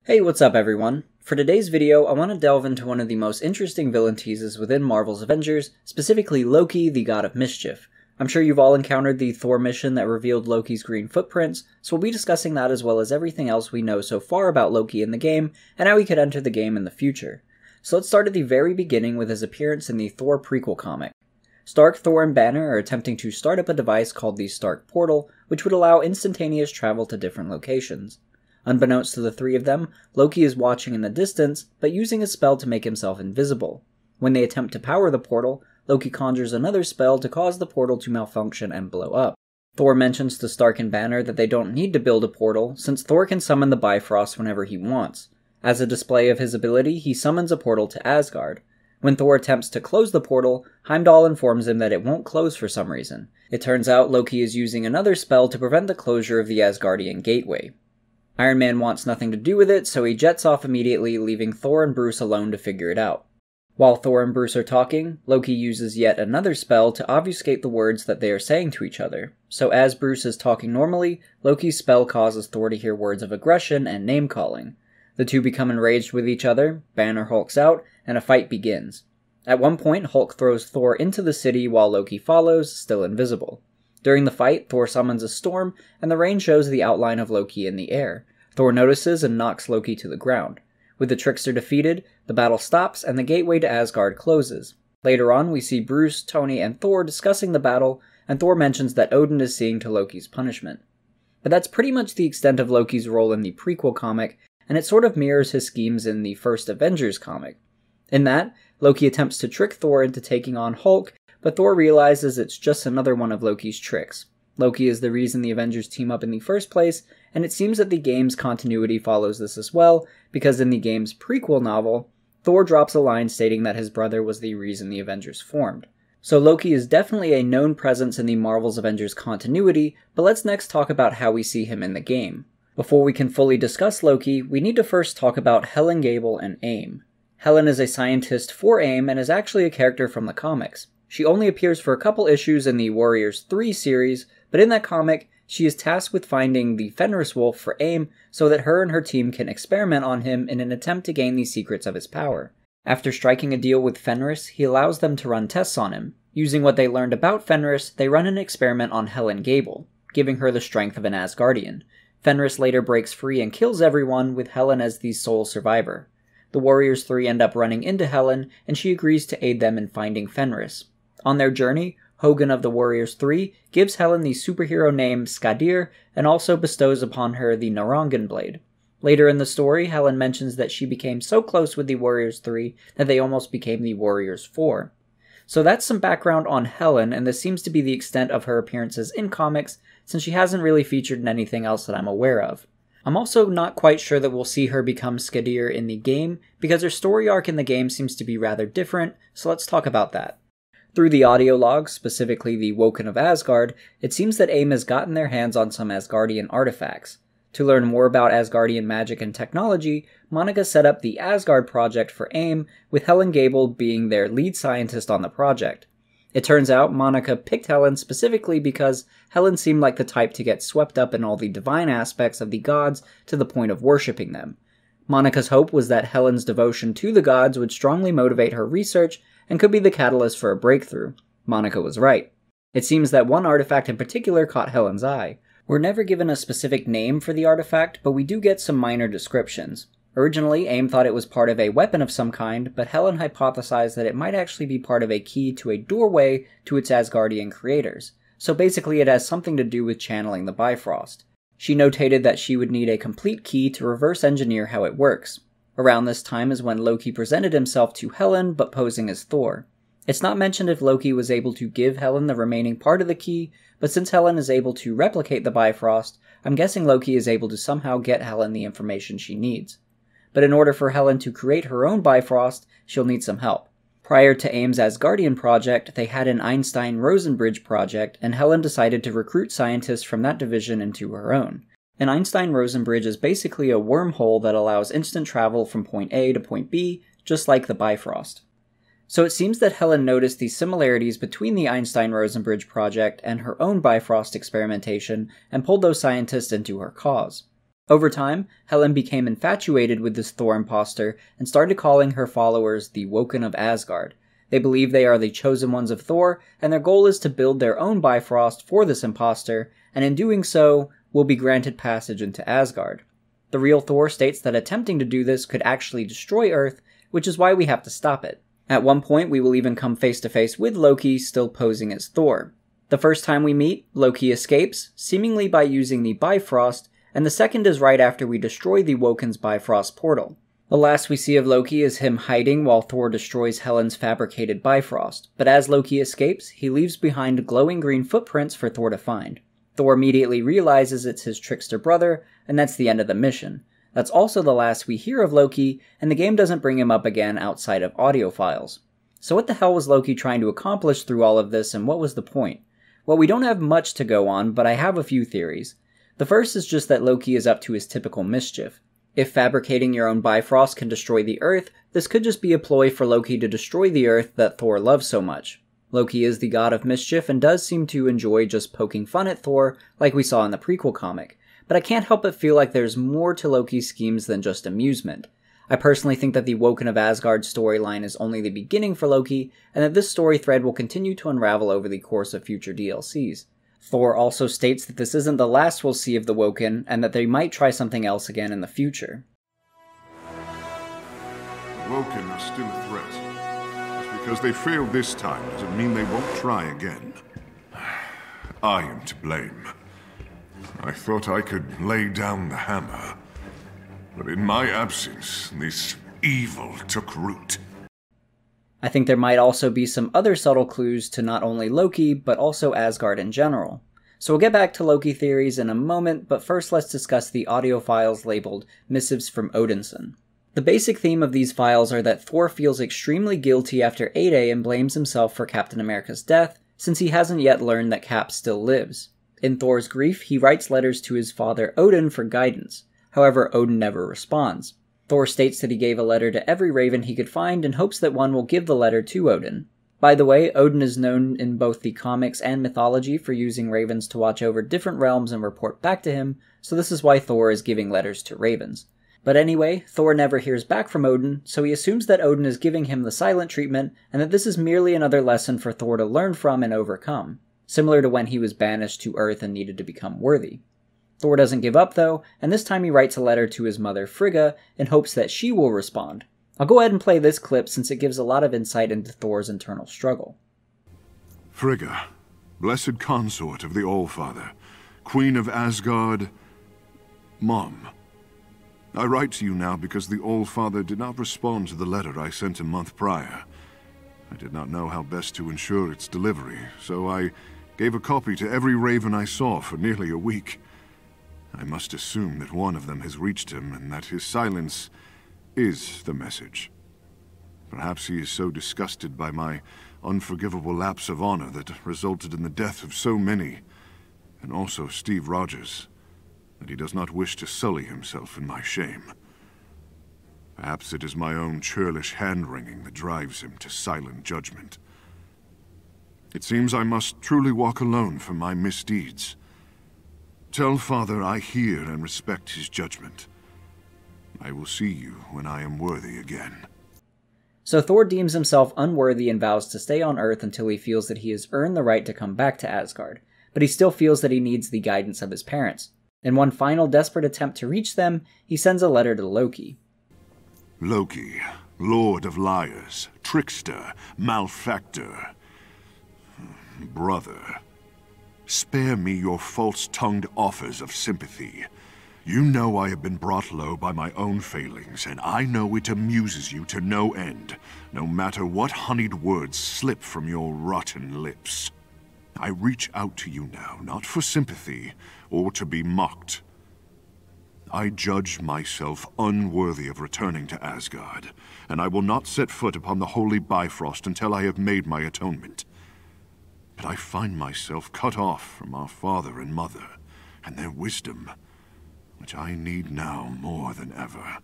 Hey, what's up everyone? For today's video, I want to delve into one of the most interesting villain teases within Marvel's Avengers, specifically Loki, the god of mischief. I'm sure you've all encountered the Thor mission that revealed Loki's green footprints, so we'll be discussing that as well as everything else we know so far about Loki in the game, and how he could enter the game in the future. So let's start at the very beginning with his appearance in the Thor prequel comic. Stark, Thor, and Banner are attempting to start up a device called the Stark Portal, which would allow instantaneous travel to different locations. Unbeknownst to the three of them, Loki is watching in the distance, but using a spell to make himself invisible. When they attempt to power the portal, Loki conjures another spell to cause the portal to malfunction and blow up. Thor mentions to Stark and Banner that they don't need to build a portal, since Thor can summon the Bifrost whenever he wants. As a display of his ability, he summons a portal to Asgard. When Thor attempts to close the portal, Heimdall informs him that it won't close for some reason. It turns out Loki is using another spell to prevent the closure of the Asgardian gateway. Iron Man wants nothing to do with it, so he jets off immediately, leaving Thor and Bruce alone to figure it out. While Thor and Bruce are talking, Loki uses yet another spell to obfuscate the words that they are saying to each other. So as Bruce is talking normally, Loki's spell causes Thor to hear words of aggression and name-calling. The two become enraged with each other, Banner hulks out, and a fight begins. At one point, Hulk throws Thor into the city while Loki follows, still invisible. During the fight, Thor summons a storm, and the rain shows the outline of Loki in the air. Thor notices and knocks Loki to the ground. With the trickster defeated, the battle stops and the gateway to Asgard closes. Later on, we see Bruce, Tony, and Thor discussing the battle, and Thor mentions that Odin is seeing to Loki's punishment. But that's pretty much the extent of Loki's role in the prequel comic, and it sort of mirrors his schemes in the first Avengers comic. In that, Loki attempts to trick Thor into taking on Hulk, but Thor realizes it's just another one of Loki's tricks. Loki is the reason the Avengers team up in the first place, and it seems that the game's continuity follows this as well, because in the game's prequel novel, Thor drops a line stating that his brother was the reason the Avengers formed. So Loki is definitely a known presence in the Marvel's Avengers continuity, but let's next talk about how we see him in the game. Before we can fully discuss Loki, we need to first talk about Helen Gable and AIM. Helen is a scientist for AIM and is actually a character from the comics. She only appears for a couple issues in the Warriors 3 series, but in that comic, she is tasked with finding the Fenris Wolf for AIM so that her and her team can experiment on him in an attempt to gain the secrets of his power. After striking a deal with Fenris, he allows them to run tests on him. Using what they learned about Fenris, they run an experiment on Helen Gable, giving her the strength of an Asgardian. Fenris later breaks free and kills everyone, with Helen as the sole survivor. The Warriors 3 end up running into Helen, and she agrees to aid them in finding Fenris. On their journey, Hogan of the Warriors 3 gives Helen the superhero name Skadir and also bestows upon her the Narangan Blade. Later in the story, Helen mentions that she became so close with the Warriors 3 that they almost became the Warriors 4. So that's some background on Helen, and this seems to be the extent of her appearances in comics, since she hasn't really featured in anything else that I'm aware of. I'm also not quite sure that we'll see her become Skadir in the game, because her story arc in the game seems to be rather different, so let's talk about that. Through the audio logs, specifically the Woken of Asgard, it seems that AIM has gotten their hands on some Asgardian artifacts. To learn more about Asgardian magic and technology, Monica set up the Asgard project for AIM, with Helen Gable being their lead scientist on the project. It turns out Monica picked Helen specifically because Helen seemed like the type to get swept up in all the divine aspects of the gods to the point of worshipping them. Monica's hope was that Helen's devotion to the gods would strongly motivate her research and could be the catalyst for a breakthrough. Monica was right. It seems that one artifact in particular caught Helen's eye. We're never given a specific name for the artifact, but we do get some minor descriptions. Originally, AIM thought it was part of a weapon of some kind, but Helen hypothesized that it might actually be part of a key to a doorway to its Asgardian creators. So basically it has something to do with channeling the Bifrost. She notated that she would need a complete key to reverse engineer how it works. Around this time is when Loki presented himself to Helen, but posing as Thor. It's not mentioned if Loki was able to give Helen the remaining part of the key, but since Helen is able to replicate the Bifrost, I'm guessing Loki is able to somehow get Helen the information she needs. But in order for Helen to create her own Bifrost, she'll need some help. Prior to AIM's Asgardian project, they had an Einstein-Rosenbridge project, and Helen decided to recruit scientists from that division into her own. An Einstein-Rosenbridge is basically a wormhole that allows instant travel from point A to point B, just like the Bifrost. So it seems that Helen noticed the similarities between the Einstein-Rosenbridge project and her own Bifrost experimentation and pulled those scientists into her cause. Over time, Helen became infatuated with this Thor imposter and started calling her followers the Woken of Asgard. They believe they are the chosen ones of Thor, and their goal is to build their own Bifrost for this imposter, and in doing so, will be granted passage into Asgard. The real Thor states that attempting to do this could actually destroy Earth, which is why we have to stop it. At one point, we will even come face to face with Loki, still posing as Thor. The first time we meet, Loki escapes, seemingly by using the Bifrost, and the second is right after we destroy the Woken's Bifrost portal. The last we see of Loki is him hiding while Thor destroys Helen's fabricated Bifrost, but as Loki escapes, he leaves behind glowing green footprints for Thor to find. Thor immediately realizes it's his trickster brother, and that's the end of the mission. That's also the last we hear of Loki, and the game doesn't bring him up again outside of audio files. So what the hell was Loki trying to accomplish through all of this, and what was the point? Well, we don't have much to go on, but I have a few theories. The first is just that Loki is up to his typical mischief. If fabricating your own Bifrost can destroy the Earth, this could just be a ploy for Loki to destroy the Earth that Thor loves so much. Loki is the god of mischief and does seem to enjoy just poking fun at Thor, like we saw in the prequel comic, but I can't help but feel like there's more to Loki's schemes than just amusement. I personally think that the Woken of Asgard storyline is only the beginning for Loki, and that this story thread will continue to unravel over the course of future DLCs. Thor also states that this isn't the last we'll see of the Woken, and that they might try something else again in the future. The Woken are still a threat. Just because they failed this time doesn't mean they won't try again. I am to blame. I thought I could lay down the hammer, but in my absence, this evil took root. I think there might also be some other subtle clues to not only Loki, but also Asgard in general. So we'll get back to Loki theories in a moment, but first let's discuss the audio files labeled Missives from Odinson. The basic theme of these files are that Thor feels extremely guilty after 8A and blames himself for Captain America's death, since he hasn't yet learned that Cap still lives. In Thor's grief, he writes letters to his father Odin for guidance. However, Odin never responds. Thor states that he gave a letter to every raven he could find in hopes that one will give the letter to Odin. By the way, Odin is known in both the comics and mythology for using ravens to watch over different realms and report back to him, so this is why Thor is giving letters to ravens. But anyway, Thor never hears back from Odin, so he assumes that Odin is giving him the silent treatment, and that this is merely another lesson for Thor to learn from and overcome, similar to when he was banished to Earth and needed to become worthy. Thor doesn't give up though, and this time he writes a letter to his mother Frigga in hopes that she will respond. I'll go ahead and play this clip since it gives a lot of insight into Thor's internal struggle. Frigga, blessed consort of the Allfather, Queen of Asgard, Mom. I write to you now because the Allfather did not respond to the letter I sent a month prior. I did not know how best to ensure its delivery, so I gave a copy to every raven I saw for nearly a week. I must assume that one of them has reached him, and that his silence is the message. Perhaps he is so disgusted by my unforgivable lapse of honor that resulted in the death of so many, and also Steve Rogers, that he does not wish to sully himself in my shame. Perhaps it is my own churlish hand-wringing that drives him to silent judgment. It seems I must truly walk alone for my misdeeds. Tell Father I hear and respect his judgment. I will see you when I am worthy again. So Thor deems himself unworthy and vows to stay on Earth until he feels that he has earned the right to come back to Asgard, but he still feels that he needs the guidance of his parents. In one final desperate attempt to reach them, he sends a letter to Loki. Loki, Lord of Liars, Trickster, Malefactor, Brother. Spare me your false-tongued offers of sympathy. You know I have been brought low by my own failings, and I know it amuses you to no end, no matter what honeyed words slip from your rotten lips. I reach out to you now, not for sympathy, or to be mocked. I judge myself unworthy of returning to Asgard, and I will not set foot upon the holy Bifrost until I have made my atonement. But I find myself cut off from our father and mother, and their wisdom, which I need now more than ever.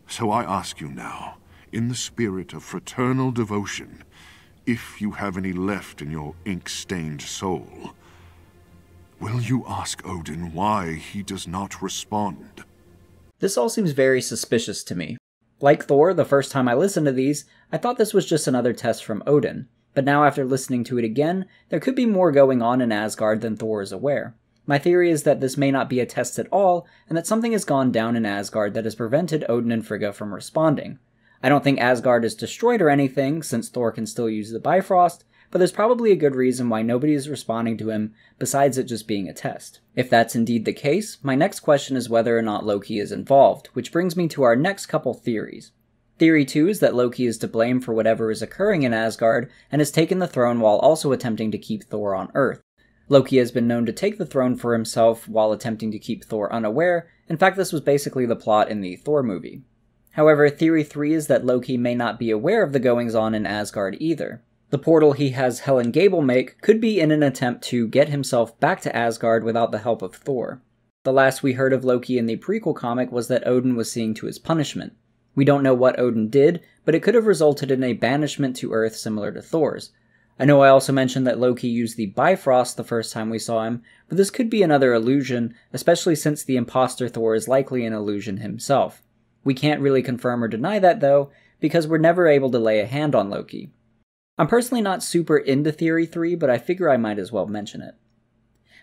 So I ask you now, in the spirit of fraternal devotion, if you have any left in your ink-stained soul, Will you ask Odin why he does not respond? This all seems very suspicious to me. Like Thor, the first time I listened to these, I thought this was just another test from Odin. But now after listening to it again, there could be more going on in Asgard than Thor is aware. My theory is that this may not be a test at all, and that something has gone down in Asgard that has prevented Odin and Frigga from responding. I don't think Asgard is destroyed or anything, since Thor can still use the Bifrost, but there's probably a good reason why nobody is responding to him besides it just being a test. If that's indeed the case, my next question is whether or not Loki is involved, which brings me to our next couple theories. Theory 2 is that Loki is to blame for whatever is occurring in Asgard and has taken the throne while also attempting to keep Thor on Earth. Loki has been known to take the throne for himself while attempting to keep Thor unaware. In fact, this was basically the plot in the Thor movie. However, Theory 3 is that Loki may not be aware of the goings-on in Asgard either. The portal he has Helen Gable make could be in an attempt to get himself back to Asgard without the help of Thor. The last we heard of Loki in the prequel comic was that Odin was seeing to his punishment. We don't know what Odin did, but it could have resulted in a banishment to Earth similar to Thor's. I know I also mentioned that Loki used the Bifrost the first time we saw him, but this could be another illusion, especially since the imposter Thor is likely an illusion himself. We can't really confirm or deny that though, because we're never able to lay a hand on Loki. I'm personally not super into Theory 3, but I figure I might as well mention it.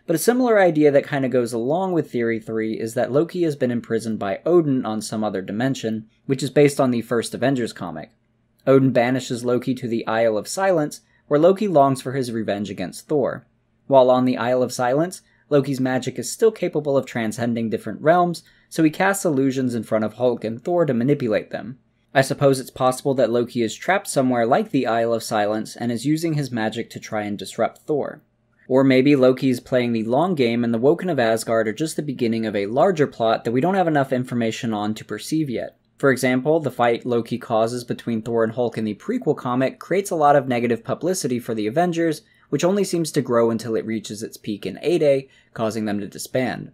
But a similar idea that kind of goes along with Theory 3 is that Loki has been imprisoned by Odin on some other dimension, which is based on the first Avengers comic. Odin banishes Loki to the Isle of Silence, where Loki longs for his revenge against Thor. While on the Isle of Silence, Loki's magic is still capable of transcending different realms, so he casts illusions in front of Hulk and Thor to manipulate them. I suppose it's possible that Loki is trapped somewhere like the Isle of Silence and is using his magic to try and disrupt Thor. Or maybe Loki is playing the long game and the Woken of Asgard are just the beginning of a larger plot that we don't have enough information on to perceive yet. For example, the fight Loki causes between Thor and Hulk in the prequel comic creates a lot of negative publicity for the Avengers, which only seems to grow until it reaches its peak in A-Day, causing them to disband.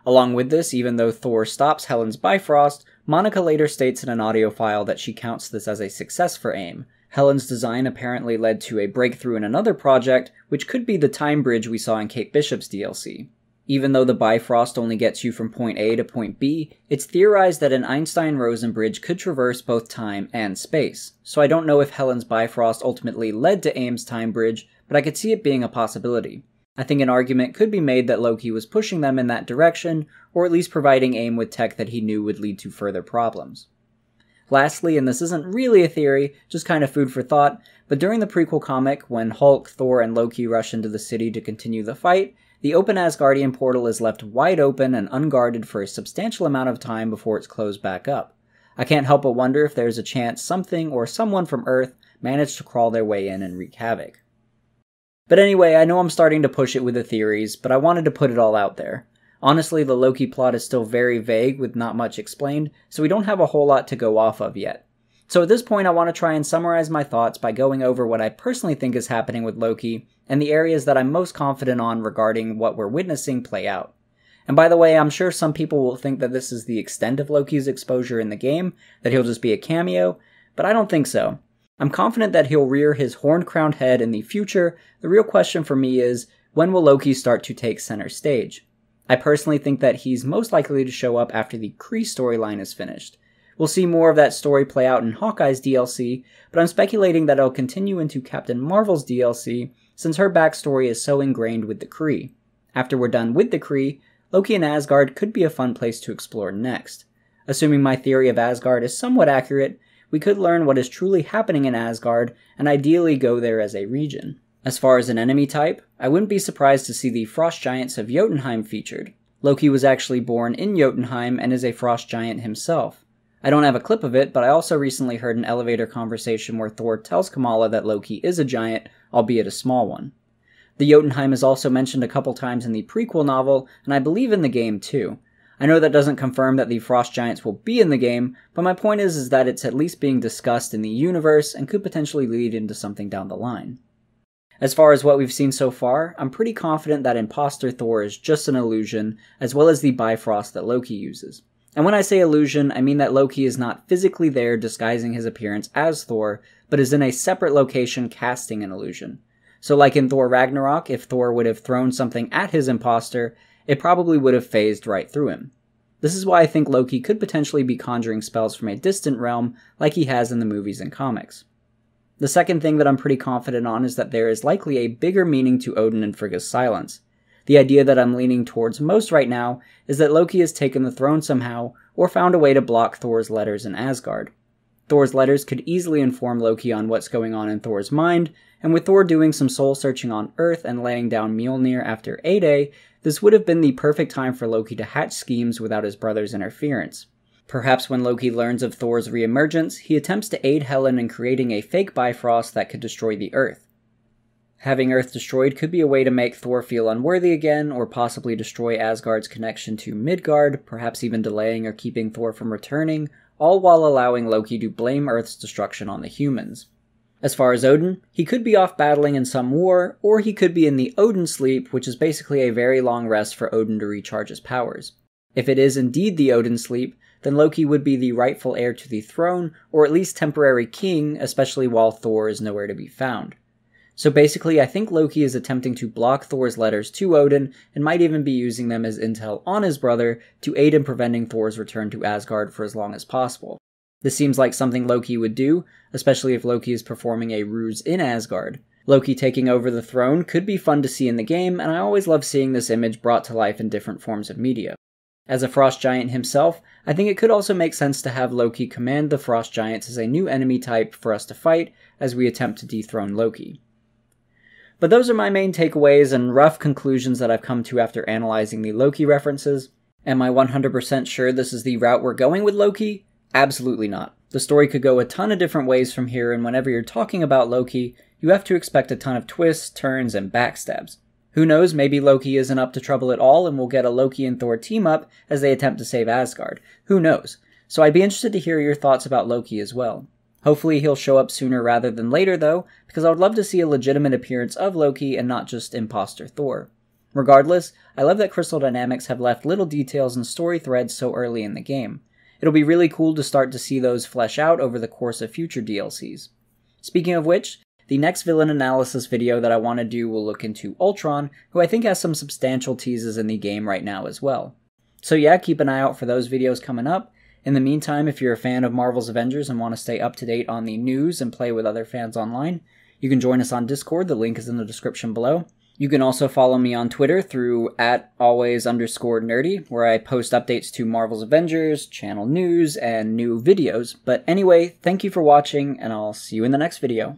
Along with this, even though Thor stops Helen's Bifrost, Monica later states in an audio file that she counts this as a success for AIM. Helen's design apparently led to a breakthrough in another project, which could be the time bridge we saw in Kate Bishop's DLC. Even though the Bifrost only gets you from point A to point B, it's theorized that an Einstein-Rosen bridge could traverse both time and space. So I don't know if Helen's Bifrost ultimately led to AIM's time bridge, but I could see it being a possibility. I think an argument could be made that Loki was pushing them in that direction, or at least providing AIM with tech that he knew would lead to further problems. Lastly, and this isn't really a theory, just kind of food for thought, but during the prequel comic, when Hulk, Thor, and Loki rush into the city to continue the fight, the open Asgardian portal is left wide open and unguarded for a substantial amount of time before it's closed back up. I can't help but wonder if there's a chance something or someone from Earth managed to crawl their way in and wreak havoc. But anyway, I know I'm starting to push it with the theories, but I wanted to put it all out there. Honestly, the Loki plot is still very vague with not much explained, so we don't have a whole lot to go off of yet. So at this point, I want to try and summarize my thoughts by going over what I personally think is happening with Loki, and the areas that I'm most confident on regarding what we're witnessing play out. And by the way, I'm sure some people will think that this is the extent of Loki's exposure in the game, that he'll just be a cameo, but I don't think so. I'm confident that he'll rear his horn-crowned head in the future. The real question for me is, when will Loki start to take center stage? I personally think that he's most likely to show up after the Kree storyline is finished. We'll see more of that story play out in Hawkeye's DLC, but I'm speculating that it'll continue into Captain Marvel's DLC, since her backstory is so ingrained with the Kree. After we're done with the Kree, Loki and Asgard could be a fun place to explore next. Assuming my theory of Asgard is somewhat accurate, we could learn what is truly happening in Asgard, and ideally go there as a region. As far as an enemy type, I wouldn't be surprised to see the frost giants of Jotunheim featured. Loki was actually born in Jotunheim and is a frost giant himself. I don't have a clip of it, but I also recently heard an elevator conversation where Thor tells Kamala that Loki is a giant, albeit a small one. The Jotunheim is also mentioned a couple times in the prequel novel, and I believe in the game too. I know that doesn't confirm that the frost giants will be in the game, but my point is that it's at least being discussed in the universe and could potentially lead into something down the line. As far as what we've seen so far, I'm pretty confident that imposter Thor is just an illusion, as well as the Bifrost that Loki uses. And when I say illusion, I mean that Loki is not physically there disguising his appearance as Thor, but is in a separate location casting an illusion. So like in Thor Ragnarok, if Thor would have thrown something at his imposter, it probably would have phased right through him. This is why I think Loki could potentially be conjuring spells from a distant realm like he has in the movies and comics. The second thing that I'm pretty confident on is that there is likely a bigger meaning to Odin and Frigga's silence. The idea that I'm leaning towards most right now is that Loki has taken the throne somehow, or found a way to block Thor's letters in Asgard. Thor's letters could easily inform Loki on what's going on in Thor's mind, and with Thor doing some soul-searching on Earth and laying down Mjolnir after A-Day, this would have been the perfect time for Loki to hatch schemes without his brother's interference. Perhaps when Loki learns of Thor's reemergence, he attempts to aid Helen in creating a fake Bifrost that could destroy the Earth. Having Earth destroyed could be a way to make Thor feel unworthy again, or possibly destroy Asgard's connection to Midgard, perhaps even delaying or keeping Thor from returning, all while allowing Loki to blame Earth's destruction on the humans. As far as Odin, he could be off battling in some war, or he could be in the Odin sleep, which is basically a very long rest for Odin to recharge his powers. If it is indeed the Odin sleep, then Loki would be the rightful heir to the throne, or at least temporary king, especially while Thor is nowhere to be found. So basically, I think Loki is attempting to block Thor's letters to Odin, and might even be using them as intel on his brother to aid in preventing Thor's return to Asgard for as long as possible. This seems like something Loki would do, especially if Loki is performing a ruse in Asgard. Loki taking over the throne could be fun to see in the game, and I always love seeing this image brought to life in different forms of media. As a frost giant himself, I think it could also make sense to have Loki command the frost giants as a new enemy type for us to fight as we attempt to dethrone Loki. But those are my main takeaways and rough conclusions that I've come to after analyzing the Loki references. Am I 100% sure this is the route we're going with Loki? Absolutely not. The story could go a ton of different ways from here, and whenever you're talking about Loki, you have to expect a ton of twists, turns, and backstabs. Who knows, maybe Loki isn't up to trouble at all and we'll get a Loki and Thor team up as they attempt to save Asgard. Who knows? So I'd be interested to hear your thoughts about Loki as well. Hopefully he'll show up sooner rather than later though, because I would love to see a legitimate appearance of Loki and not just imposter Thor. Regardless, I love that Crystal Dynamics have left little details and story threads so early in the game. It'll be really cool to start to see those flesh out over the course of future DLCs. Speaking of which, the next villain analysis video that I want to do will look into Ultron, who I think has some substantial teases in the game right now as well. So yeah, keep an eye out for those videos coming up. In the meantime, if you're a fan of Marvel's Avengers and want to stay up to date on the news and play with other fans online, you can join us on Discord, the link is in the description below. You can also follow me on Twitter through @always_nerdy, where I post updates to Marvel's Avengers, channel news, and new videos. But anyway, thank you for watching, and I'll see you in the next video.